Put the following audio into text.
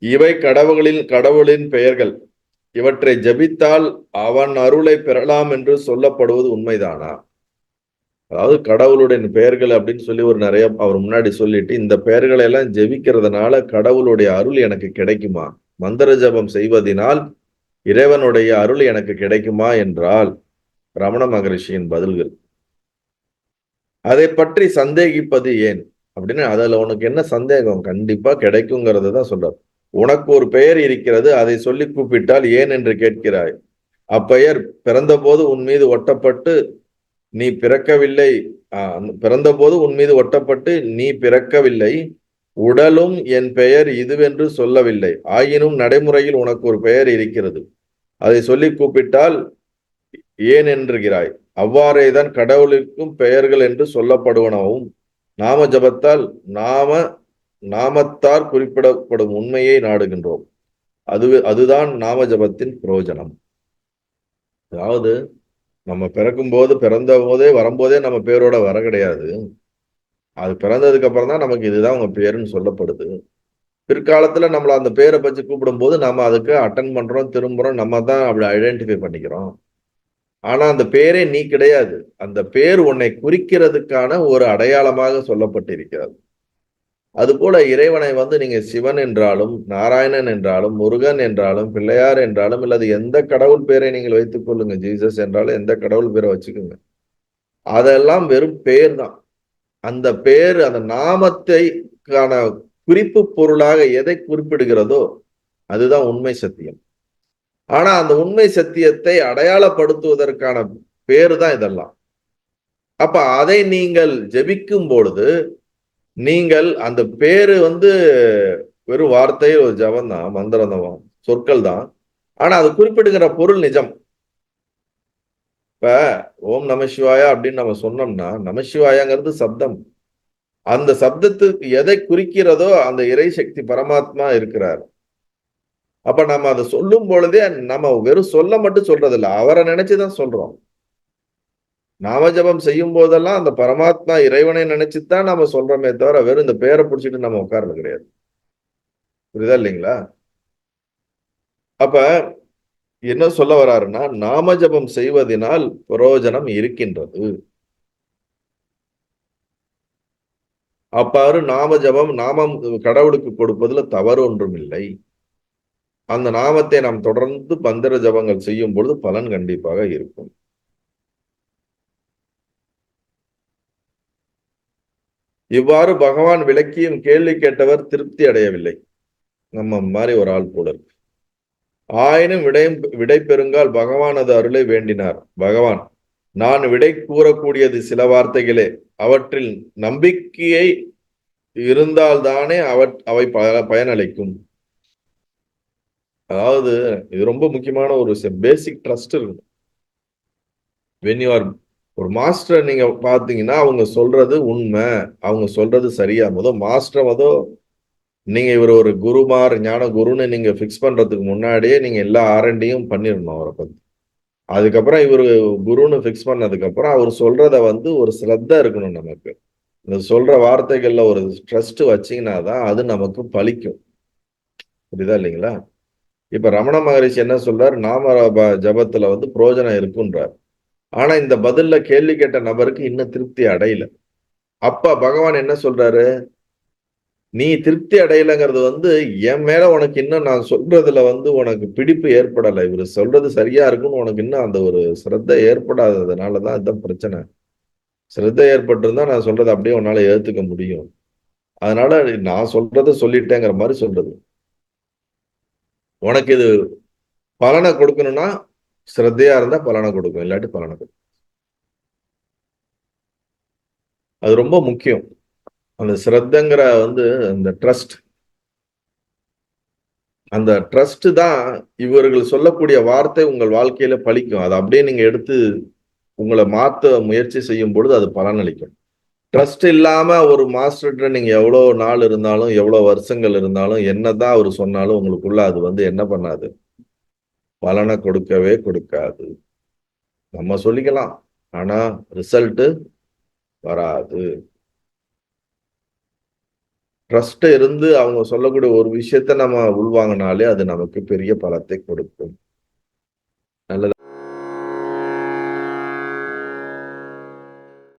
இவை கடவுளின் பெயர்கள். இவற்றை ஜபித்தால் அவன் அருளை பெறலாம் என்று சொல்லப்படுவது உண்மைதானா? அதாவது கடவுளுடைய பெயர்கள் அப்படின்னு சொல்லி ஒரு நிறைய அவர் முன்னாடி சொல்லிட்டு, இந்த பெயர்களை எல்லாம் ஜெபிக்கிறதுனால கடவுளுடைய அருள் எனக்கு கிடைக்குமா? மந்திர ஜபம் செய்வதனால் இறைவனுடைய அருள் எனக்கு கிடைக்குமா என்றால் ரமண மகரிஷியின் பதில்கள். அதை பற்றி சந்தேகிப்பது ஏன் அப்படின்னு, அதுல உனக்கு என்ன சந்தேகம்? கண்டிப்பா கிடைக்குங்கிறது தான் சொல்றார். உனக்கு ஒரு பெயர் இருக்கிறது, அதை சொல்லி கூப்பிட்டால் ஏன் என்று கேட்கிறாய். அப்பெயர் பிறந்தபோது உன் மீது ஒட்டப்பட்டு நீ பிறக்கவில்லை. பிறந்தபோது உன் மீது ஒட்டப்பட்டு நீ பிறக்கவில்லை. உடலும் என் பெயர் இதுவென்று சொல்லவில்லை. ஆயினும் நடைமுறையில் உனக்கு ஒரு பெயர் இருக்கிறது, அதை சொல்லி கூப்பிட்டால் ஏன் என்கிறாய். அவ்வாறேதான் கடவுளுக்கும் பெயர்கள் என்று சொல்லப்படுவனவும் நாம ஜபத்தால் நாமத்தார் குறிப்பிடப்படும் உண்மையை நாடுகின்றோம். அதுதான் நாம ஜபத்தின் பிரயோஜனம். அதாவது நம்ம பிறந்த போதே வரும்போதே நம்ம பேரோட வர கிடையாது. அது பிறந்ததுக்கு அப்புறம் தான் நமக்கு இதுதான் உங்க பேருன்னு சொல்லப்படுது. பிற்காலத்துல நம்மள அந்த பேரை பற்றி கூப்பிடும் போது நம்ம அதுக்கு அட்டன் பண்றோம், திரும்புறோம், நம்ம தான் அப்படி ஐடென்டிஃபை பண்ணிக்கிறோம். ஆனா அந்த பேரே நீ கிடையாது. அந்த பேர் உன்னை குறிக்கிறதுக்கான ஒரு அடையாளமாக சொல்லப்பட்டிருக்கிறது. அதுபோல இறைவனை நீங்க சிவன் என்றாலும், நாராயணன் என்றாலும், முருகன் என்றாலும், பிள்ளையார் என்றாலும், இல்லது எந்த கடவுள் பேரை நீங்கள் வைத்துக் கொள்ளுங்க, ஜீசஸ் என்றாலும் எந்த கடவுள் பேரை வச்சுக்கோங்க, அதெல்லாம் வெறும் பேர் தான். அந்த பேர் அந்த நாமத்தைக்கான குறிப்பு பொருளாக எதை குறிப்பிடுகிறதோ அதுதான் உண்மை சத்தியம். ஆனா அந்த உண்மை சத்தியத்தை அடையாளப்படுத்துவதற்கான பேரு தான் இதெல்லாம். அப்ப அதை நீங்கள் ஜெபிக்கும் பொழுது நீங்கள் அந்த பேரு வெறும் வார்த்தை, ஒரு ஜபம் தான், மந்திரம் தான், சொற்கள் தான். ஆனா அது குறிப்பிடுகிற பொருள் நிஜம். இப்ப ஓம் நம சிவாயா அப்படின்னு நம்ம சொன்னோம்னா, நமசிவாயாங்கிறது சப்தம். அந்த சப்தத்துக்கு எதை குறிக்கிறதோ அந்த இறை சக்தி பரமாத்மா இருக்கிறார். அப்ப நம்ம அதை சொல்லும் பொழுதே நம்ம வெறும் சொல்ல மட்டும் சொல்றது இல்லை, அவரை நினைச்சுதான் சொல்றோம். நாமஜபம் செய்யும் போதெல்லாம் அந்த பரமாத்மா இறைவனை நினைச்சுதான் நம்ம சொல்றோமே தவிர வெறும் இந்த பேரை பிடிச்சிட்டு நம்ம உட்கார்றது கிடையாது. புரியுதா இல்லைங்களா? அப்ப என்ன சொல்ல வர்றாருன்னா, நாமஜபம் செய்வதனால் பிரயோஜனம் இருக்கின்றது. அப்பாரு நாமஜபம், நாமம் கடவுளுக்கு கொடுப்பதுல தவறு ஒன்றும் இல்லை. அந்த நாமத்தை நாம் தொடர்ந்து மந்திர ஜபங்கள் செய்யும் பொழுது பலன் கண்டிப்பாக இருக்கும். இவ்வாறு பகவான் விளக்கியும் கேள்வி கேட்டவர் திருப்தி அடையவில்லை. நம்ம மாதிரி ஒரு ஆள் போல இருக்கு. ஆயினும் விடை பெறுங்கால் பகவானது அருளை வேண்டினார். பகவான், நான் விடை கூறக்கூடியது சில வார்த்தைகளே, அவற்றில் நம்பிக்கையை இருந்தால்தானே அவை பயனளிக்கும். அதாவது இது ரொம்ப முக்கியமான ஒரு பேசிக் ட்ரஸ்ட் இருக்கும். வென் யூ ஆர் ஒரு மாஸ்டர் நீங்க பாத்தீங்கன்னா அவங்க சொல்றது உண்மை, அவங்க சொல்றது சரியா மாஸ்டர் நீங்க இவர் ஒரு குருமார் ஞான குருன்னு நீங்க பிக்ஸ் பண்றதுக்கு முன்னாடியே நீங்க எல்லா ஆரண்டியும் பண்ணிடணும் அவரை பத்தி. அதுக்கப்புறம் இவரு குருன்னு பிக்ஸ் பண்ணதுக்கு அப்புறம் அவர் சொல்றத ஒரு சிரத்த இருக்கணும். நமக்கு இந்த சொல்ற வார்த்தைகள்ல ஒரு ட்ரஸ்ட் வச்சீங்கன்னா தான் அது நமக்கு பலிக்கும். புரியுதா இல்லைங்களா? இப்ப ரமண மகரிஷி என்ன சொல்றாரு, நாம ஜபத்துல பிரயோஜனம் இருக்குன்றார். ஆனா இந்த பதில்ல கேள்வி கேட்ட நபருக்கு இன்னும் திருப்தி அடையல. அப்ப பகவான் என்ன சொல்றாரு, நீ திருப்தி அடையலைங்கிறது என் மேல உனக்கு இன்னும் நான் சொல்றதுல உனக்கு பிடிப்பு ஏற்படலை. இவரு சொல்றது சரியா இருக்குன்னு உனக்கு இன்னும் அந்த ஒரு சிரத்தை ஏற்படாததுனாலதான் இதுதான் பிரச்சனை. சிரத்தை ஏற்பட்டிருந்தா நான் சொல்றதை அப்படியே உன்னால ஏத்துக்க முடியும். அதனால நான் சொல்றதை சொல்லிட்டேங்கிற மாதிரி சொல்றது. உனக்கு இது பலனை கொடுக்கணும்னா சிரத்தையா இருந்தா பலனை கொடுக்கும், இல்லாட்டி பலனை கொடுக்கும். அது ரொம்ப முக்கியம். அந்த சிரத்தைங்கிற அந்த ட்ரஸ்ட், அந்த ட்ரஸ்ட் தான் இவர்கள் சொல்லக்கூடிய வார்த்தை உங்கள் வாழ்க்கையில பலிக்கும். அதை அப்படியே நீங்க எடுத்து உங்களை மாத்த முயற்சி செய்யும் பொழுது அது பலனளிக்கும். ட்ரஸ்ட் இல்லாம ஒரு மாஸ்டர்கிட்ட நீங்க எவ்வளவு நாள் இருந்தாலும், எவ்வளவு வருஷங்கள் இருந்தாலும், என்னதான் அவர் சொன்னாலும் உங்களுக்குள்ள அது என்ன பண்ணாது, பலனை கொடுக்கவே கொடுக்காது. நம்ம சொல்லிக்கலாம், ஆனா ரிசல்ட் வராது. ட்ரஸ்ட் இருந்து அவங்க சொல்லக்கூடிய ஒரு விஷயத்த நம்ம உள்வாங்கினாலே அது நமக்கு பெரிய பலத்தை கொடுக்கும். நல்லது.